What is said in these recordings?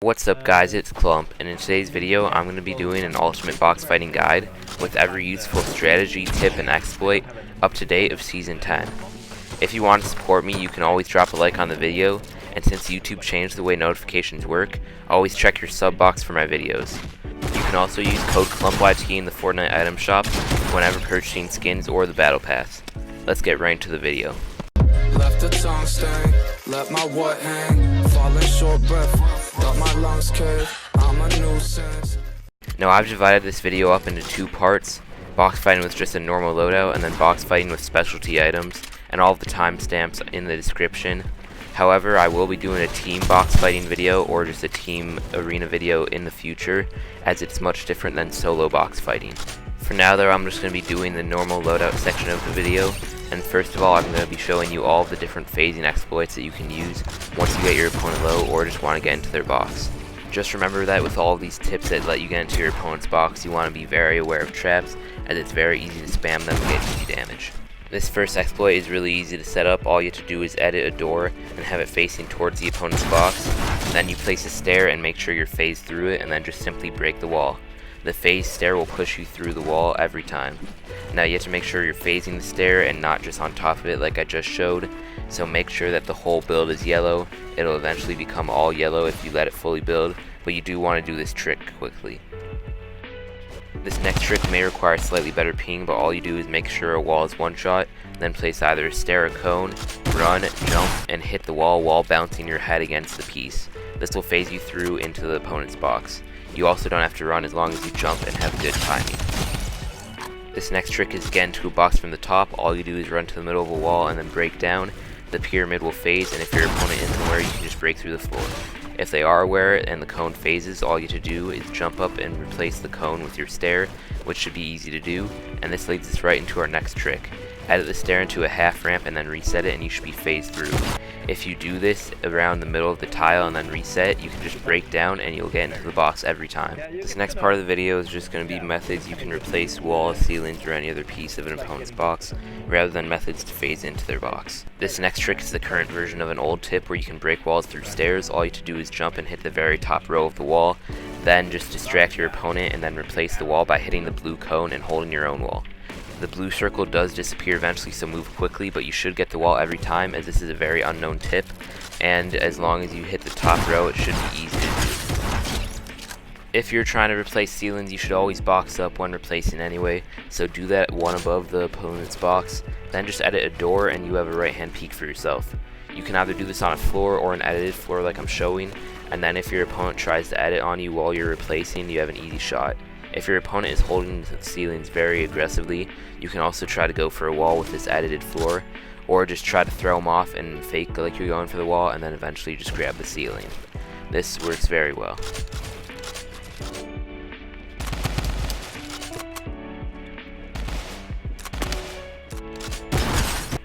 What's up guys, it's Clump, and in today's video I'm going to be doing an ultimate box fighting guide with every useful strategy, tip, and exploit up to date of Season 10. If you want to support me, you can always drop a like on the video, and since YouTube changed the way notifications work, always check your sub box for my videos. You can also use code ClumpYT in the Fortnite item shop whenever purchasing skins or the battle pass. Let's get right into the video. Left the tongue stain, let my what hang, falling short breath, got my lungs curve, I'm a nuisance. Now I've divided this video up into two parts, box fighting with just a normal loadout and then box fighting with specialty items, and all of the timestamps in the description. However, I will be doing a team box fighting video or just a team arena video in the future, as it's much different than solo box fighting. For now though, I'm just going to be doing the normal loadout section of the video, and first of all I'm going to be showing you all of the different phasing exploits that you can use once you get your opponent low or just want to get into their box. Just remember that with all of these tips that let you get into your opponent's box, you want to be very aware of traps, as it's very easy to spam them and get easy damage. This first exploit is really easy to set up. All you have to do is edit a door and have it facing towards the opponent's box. Then you place a stair and make sure you're phased through it, and then just simply break the wall. The phase stair will push you through the wall every time. Now you have to make sure you're phasing the stair and not just on top of it like I just showed. So make sure that the whole build is yellow. It'll eventually become all yellow if you let it fully build, but you do want to do this trick quickly. This next trick may require slightly better ping, but all you do is make sure a wall is one shot, then place either a stair or cone, run, jump, and hit the wall while bouncing your head against the piece. This will phase you through into the opponent's box. You also don't have to run as long as you jump and have good timing. This next trick is again to a box from the top. All you do is run to the middle of a wall and then break down. The pyramid will phase, and if your opponent isn't aware, you can just break through the floor. If they are aware and the cone phases, all you have to do is jump up and replace the cone with your stair, which should be easy to do, and this leads us right into our next trick. Edit the stair into a half ramp and then reset it, and you should be phased through. If you do this around the middle of the tile and then reset, you can just break down and you'll get into the box every time. This next part of the video is just going to be methods you can replace walls, ceilings, or any other piece of an opponent's box, rather than methods to phase into their box. This next trick is the current version of an old tip where you can break walls through stairs. All you have to do is jump and hit the very top row of the wall, then just distract your opponent and then replace the wall by hitting the blue cone and holding your own wall. The blue circle does disappear eventually, so move quickly, but you should get the wall every time, as this is a very unknown tip, and as long as you hit the top row, it should be easy to do. If you're trying to replace ceilings, you should always box up when replacing anyway, so do that one above the opponent's box, then just edit a door and you have a right hand peek for yourself. You can either do this on a floor or an edited floor like I'm showing, and then if your opponent tries to edit on you while you're replacing, you have an easy shot. If your opponent is holding the ceilings very aggressively, you can also try to go for a wall with this edited floor, or just try to throw them off and fake like you're going for the wall and then eventually just grab the ceiling. This works very well.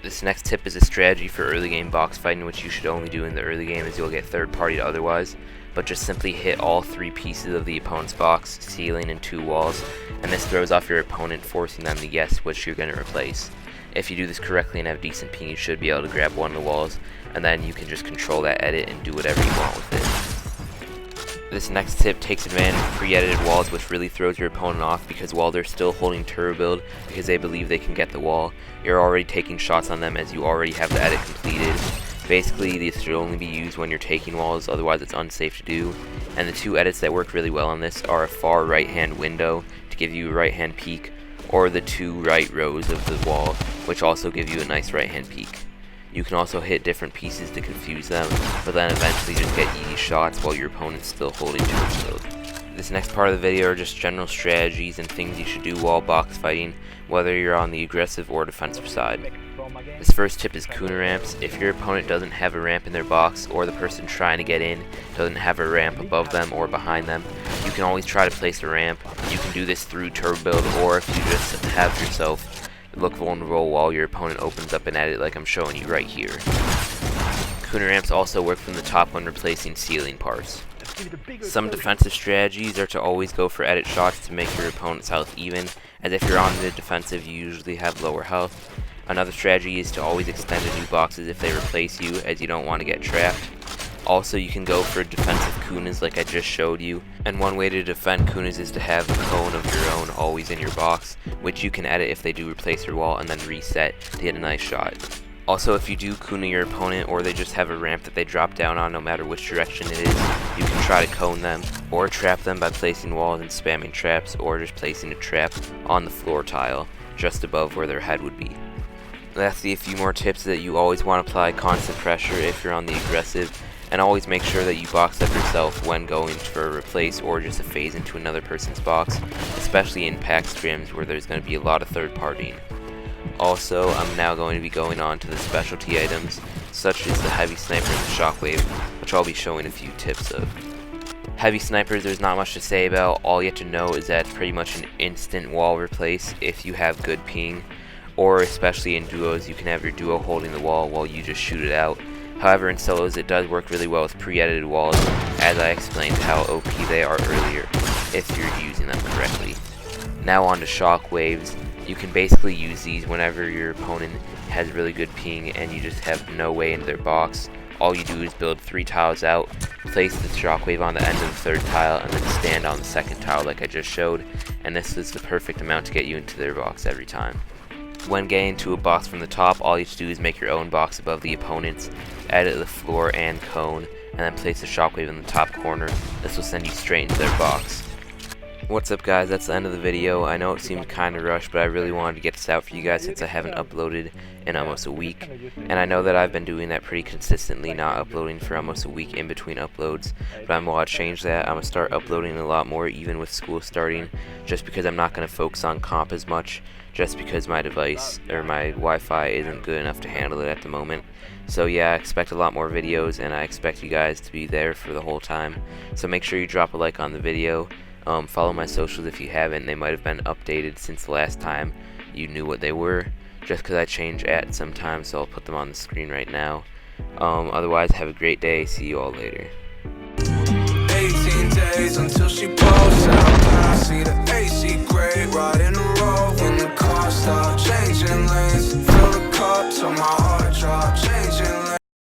This next tip is a strategy for early game box fighting, which you should only do in the early game as you'll get third party otherwise, but just simply hit all three pieces of the opponent's box, ceiling, and two walls, and this throws off your opponent, forcing them to guess which you're going to replace. If you do this correctly and have decent ping, you should be able to grab one of the walls, and then you can just control that edit and do whatever you want with it. This next tip takes advantage of pre-edited walls, which really throws your opponent off, because while they're still holding turbo build because they believe they can get the wall, you're already taking shots on them as you already have the edit completed. Basically, these should only be used when you're taking walls, otherwise it's unsafe to do. And the two edits that work really well on this are a far right hand window to give you a right hand peek, or the two right rows of the wall, which also give you a nice right hand peek. You can also hit different pieces to confuse them, but then eventually just get easy shots while your opponent's still holding turbo build. This next part of the video are just general strategies and things you should do while box fighting, whether you're on the aggressive or defensive side. This first tip is Kuna ramps. If your opponent doesn't have a ramp in their box, or the person trying to get in doesn't have a ramp above them or behind them, you can always try to place a ramp. You can do this through turbo build, or if you just have yourself look vulnerable while your opponent opens up an edit like I'm showing you right here. Kuna ramps also work from the top when replacing ceiling parts. Some defensive strategies are to always go for edit shots to make your opponent's health even, as if you're on the defensive you usually have lower health. Another strategy is to always extend the new boxes if they replace you, as you don't want to get trapped. Also, you can go for defensive kunas like I just showed you, and one way to defend kunas is to have a cone of your own always in your box, which you can edit if they do replace your wall and then reset to get a nice shot. Also, if you do kuna your opponent or they just have a ramp that they drop down on no matter which direction it is, you can try to cone them or trap them by placing walls and spamming traps, or just placing a trap on the floor tile just above where their head would be. Lastly, a few more tips: that you always want to apply constant pressure if you're on the aggressive, and always make sure that you box up yourself when going for a replace or just a phase into another person's box, especially in pack scrims where there's going to be a lot of third partying. Also, I'm now going to be going on to the specialty items, such as the heavy sniper and the shockwave, which I'll be showing a few tips of. Heavy snipers, there's not much to say about. All you have to know is that it's pretty much an instant wall replace if you have good ping, or especially in duos, you can have your duo holding the wall while you just shoot it out. However, in solos it does work really well with pre-edited walls, as I explained how OP they are earlier if you're using them correctly. Now on to shockwaves. You can basically use these whenever your opponent has really good ping and you just have no way into their box. All you do is build 3 tiles out, place the shockwave on the end of the 3rd tile, and then stand on the 2nd tile like I just showed, and this is the perfect amount to get you into their box every time. When getting to a box from the top, all you have to do is make your own box above the opponent's, edit the floor and cone, and then place the shockwave in the top corner. This will send you straight into their box. What's up guys, that's the end of the video. I know it seemed kinda rushed, but I really wanted to get this out for you guys since I haven't uploaded in almost a week. And I know that I've been doing that pretty consistently, not uploading for almost a week in between uploads. But I'm going to change that. I'm going to start uploading a lot more even with school starting, just because I'm not going to focus on comp as much, just because my device or my Wi-Fi isn't good enough to handle it at the moment. So yeah, I expect a lot more videos, and I expect you guys to be there for the whole time. So make sure you drop a like on the video. Follow my socials if you haven't. They might have been updated since the last time you knew what they were, just because I change at sometimes, so I'll put them on the screen right now. Otherwise, have a great day. See you all later. 18 days until she posts out. I see the AC gray right